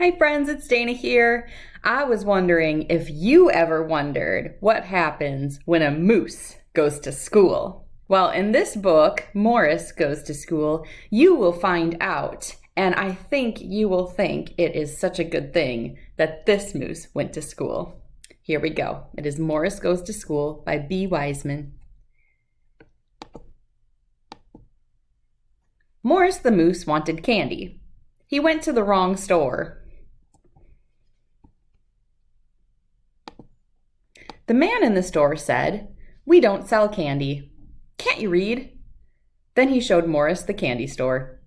Hi friends, it's Dana here. I was wondering if you ever wondered what happens when a moose goes to school. Well, in this book, Morris Goes to School, you will find out, and I think you will think it is such a good thing that this moose went to school. Here we go. It is Morris Goes to School by B. Wiseman. Morris the moose wanted candy. He went to the wrong store. The man in the store said, "We don't sell candy. Can't you read?" Then he showed Morris the candy store.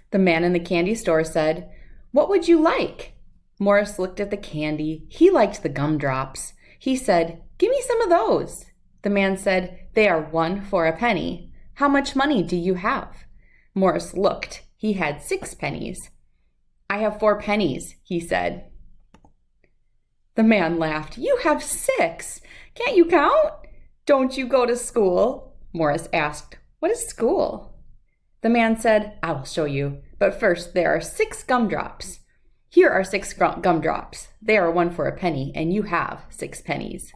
The man in the candy store said, "What would you like?" Morris looked at the candy. He liked the gumdrops. He said, "Give me some of those." The man said, "They are 1 for a penny. How much money do you have?" Morris looked. He had 6 pennies. "I have 4 pennies," he said. The man laughed. "You have 6. Can't you count?" "Don't you go to school?" Morris asked. "What is school?" The man said, "I will show you. But first, there are 6 gumdrops. Here are 6 gumdrops. They are 1 for a penny, and you have 6 pennies."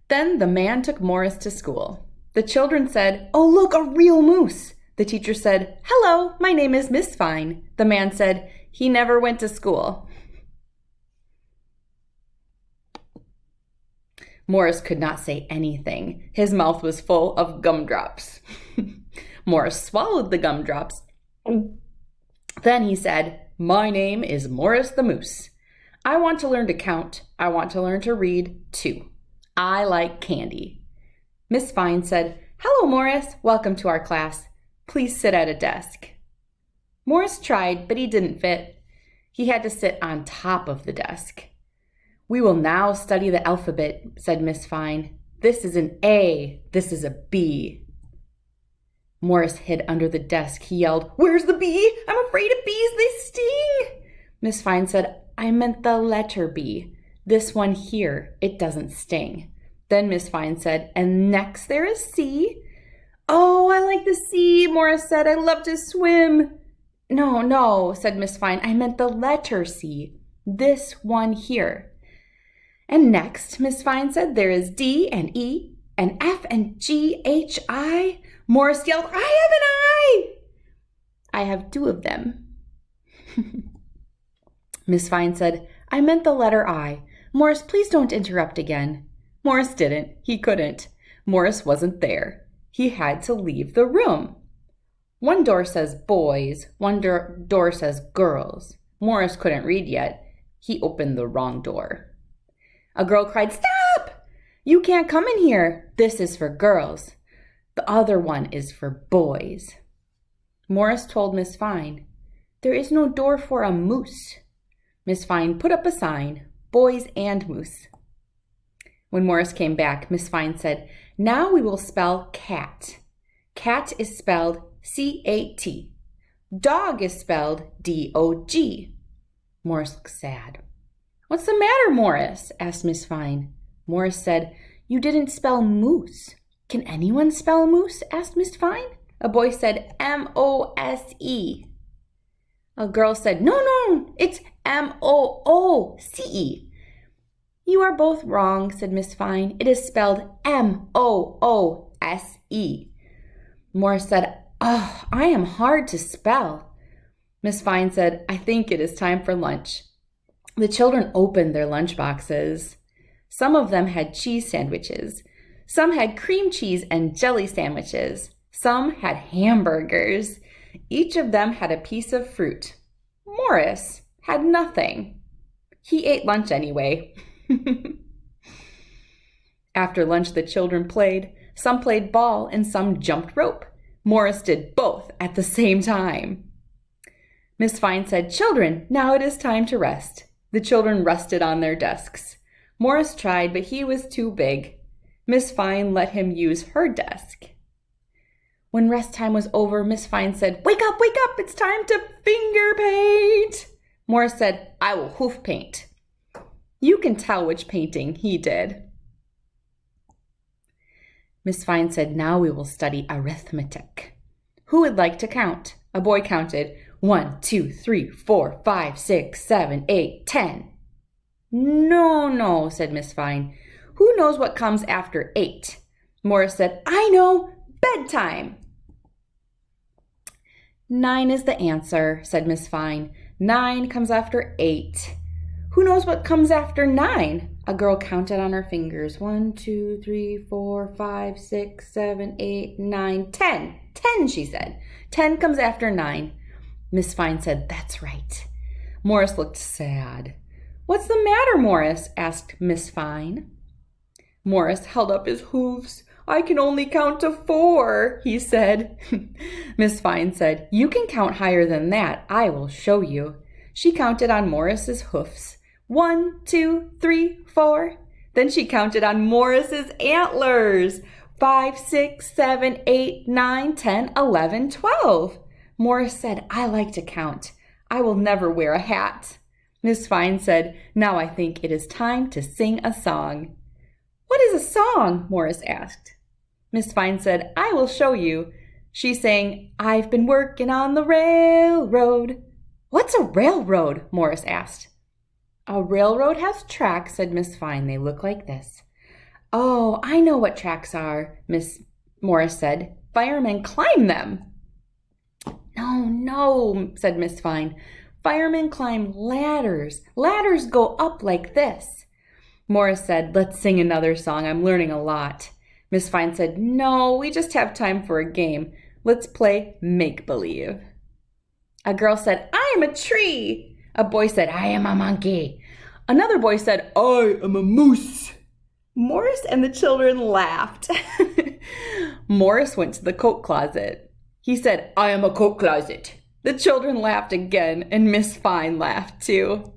Then the man took Morris to school. The children said, "Oh, look, a real moose." The teacher said, "Hello, my name is Miss Fine." The man said, "He never went to school." Morris could not say anything. His mouth was full of gumdrops. Morris swallowed the gumdrops. Then he said, "My name is Morris the Moose. I want to learn to count. I want to learn to read, too. I like candy." Miss Fine said, "Hello, Morris. Welcome to our class. Please sit at a desk." Morris tried, but he didn't fit. He had to sit on top of the desk. "We will now study the alphabet," said Miss Fine. "This is an A. This is a B." Morris hid under the desk. He yelled, "Where's the B? I'm afraid of bees. They sting." Miss Fine said, "I meant the letter B. This one here. It doesn't sting." Then Miss Fine said, "And next there is C." "Oh, I like the sea," Morris said. "I love to swim." No, said Miss Fine. "I meant the letter C. This one here." "And next," Miss Fine said, "there is D and E and F and G, H, I." Morris yelled, "I have an I." "I have 2 of them." Miss Fine said, "I meant the letter I. Morris, please don't interrupt again." Morris didn't. He couldn't. Morris wasn't there. He had to leave the room. One door says boys, one door says girls. Morris couldn't read yet. He opened the wrong door. A girl cried, "Stop! You can't come in here. This is for girls. The other one is for boys." Morris told Miss Fine, "There is no door for a moose." Miss Fine put up a sign, "Boys and moose." When Morris came back, Miss Fine said, "Now we will spell cat. Cat is spelled C-A-T. Dog is spelled D-O-G. Morris looked sad. "What's the matter, Morris?" asked Miss Fine. Morris said, "You didn't spell moose." "Can anyone spell moose?" asked Miss Fine. A boy said M-O-S-E. A girl said, No, it's M-O-O-C-E. "You are both wrong," said Miss Fine. "It is spelled M-O-O-S-E. Morris said, "Oh, I am hard to spell." Miss Fine said, "I think it is time for lunch." The children opened their lunch boxes. Some of them had cheese sandwiches. Some had cream cheese and jelly sandwiches. Some had hamburgers. Each of them had a piece of fruit. Morris had nothing. He ate lunch anyway. After lunch, the children played. Some played ball and some jumped rope. Morris did both at the same time. Miss Fine said, "Children, now it is time to rest." The children rested on their desks. Morris tried, but he was too big. Miss Fine let him use her desk. When rest time was over, Miss Fine said, wake up, it's time to finger paint." Morris said, "I will hoof paint." You can tell which painting he did. Miss Fine said, "Now we will study arithmetic." Who would like to count? A boy counted 1, 2, 3, 4, 5, 6, 7, 8, 10. No, said Miss Fine. Who knows what comes after 8? Morris said, I know, bedtime. 9 is the answer, said Miss Fine. 9 comes after 8. Who knows what comes after 9? A girl counted on her fingers. 1, 2, 3, 4, 5, 6, 7, 8, 9, 10. 10, she said. 10 comes after 9. Miss Fine said, that's right. Morris looked sad. What's the matter, Morris? Asked Miss Fine. Morris held up his hooves. I can only count to 4, he said. Miss Fine said, you can count higher than that. I will show you. She counted on Morris's hoofs. 1, 2, 3, 4. Then she counted on Morris's antlers. 5, 6, 7, 8, 9, 10, 11, 12. Morris said, I like to count. I will never wear a hat. Miss Fine said, now I think it is time to sing a song. What is a song? Morris asked. Miss Fine said, I will show you. She sang, I've been working on the railroad. What's a railroad? Morris asked. A railroad has tracks, said Miss Fine. They look like this. Oh, I know what tracks are, Miss Morris said. Firemen climb them. No, said Miss Fine. Firemen climb ladders. Ladders go up like this. Morris said, let's sing another song. I'm learning a lot. Miss Fine said, no, we just have time for a game. Let's play make-believe. A girl said, I am a tree. A boy said, I am a monkey. Another boy said, I am a moose. Morris and the children laughed. Morris went to the coat closet. He said, I am a coat closet. The children laughed again, and Miss Fine laughed too.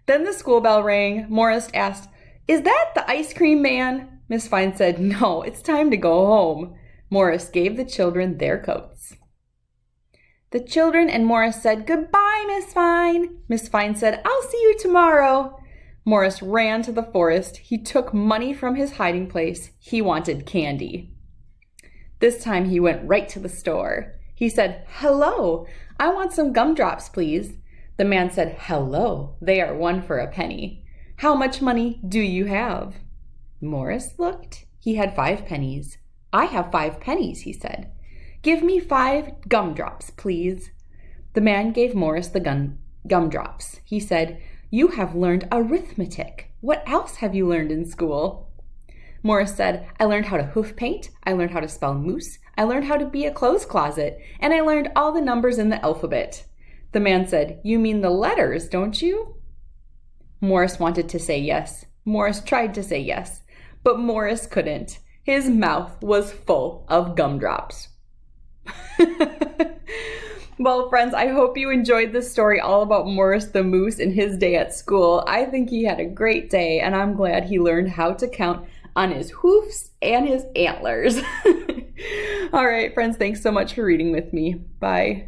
Then the school bell rang. Morris asked, is that the ice cream man? Miss Fine said, no, it's time to go home. Morris gave the children their coats. The children and Morris said, goodbye, Miss Fine. Miss Fine said, I'll see you tomorrow. Morris ran to the forest. He took money from his hiding place. He wanted candy. This time he went right to the store. He said, hello, I want some gumdrops, please. The man said, hello, they are 1 for a penny. How much money do you have? Morris looked. He had 5 pennies. I have 5 pennies, he said. Give me 5 gumdrops, please. The man gave Morris the gumdrops. He said, you have learned arithmetic. What else have you learned in school? Morris said, I learned how to hoof paint. I learned how to spell moose. I learned how to be a clothes closet. And I learned all the numbers in the alphabet. The man said, you mean the letters, don't you? Morris wanted to say yes. Morris tried to say yes, but Morris couldn't. His mouth was full of gumdrops. Well, friends, I hope you enjoyed this story all about Morris the Moose and his day at school. I think he had a great day, and I'm glad he learned how to count on his hoofs and his antlers. All right, friends, thanks so much for reading with me. Bye.